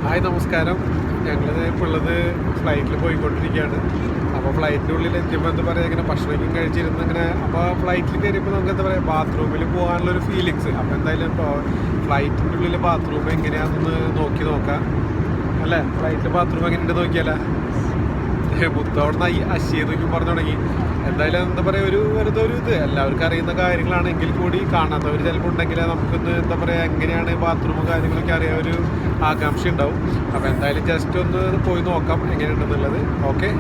Hi നമസ്കാരം. ഞങ്ങൾ ഇപ്പോൾ ഉള്ളത് ഫ്ലൈറ്റിൽ പോയിക്കൊണ്ടിരിക്കുകയാണ്. അപ്പോൾ ഫ്ലൈറ്റിൻ്റെ ഉള്ളിൽ എത്തിയപ്പോൾ എന്താ പറയുക, ഇങ്ങനെ ഭക്ഷണമൊക്കെ കഴിച്ചിരുന്നു ഇങ്ങനെ. അപ്പോൾ ഫ്ലൈറ്റിൽ കയറിയപ്പോൾ നമുക്ക് എന്താ പറയുക, ബാത്റൂമിൽ പോകാനുള്ളൊരു ഫീലിങ്സ്. അപ്പോൾ എന്തായാലും ഇപ്പോൾ ഫ്ലൈറ്റിൻ്റെ ഉള്ളിൽ ബാത്റൂം എങ്ങനെയാണെന്ന് നോക്കാം അല്ലേ. ഫ്ലൈറ്റിൽ ബാത്റൂം എങ്ങനെയുണ്ട് നോക്കിയാലേ. മുത്തോടെ അശ്ശീതൊക്കെ പറഞ്ഞു തുടങ്ങി. എന്തായാലും എന്താ പറയുക, വെറുതെ ഒരു ഇത് എല്ലാവർക്കും അറിയുന്ന കാര്യങ്ങളാണെങ്കിൽ കൂടി കാണാത്തവർ ചിലപ്പോൾ ഉണ്ടെങ്കിൽ നമുക്കൊന്ന് എന്താ പറയുക, എങ്ങനെയാണ് ബാത്റൂമും കാര്യങ്ങളൊക്കെ അറിയാൻ ഒരു ആകാംക്ഷ ഉണ്ടാവും. അപ്പോൾ എന്തായാലും ജസ്റ്റ് ഒന്ന് പോയി നോക്കാം എങ്ങനെയുണ്ടെന്നുള്ളത്. ഓക്കെ.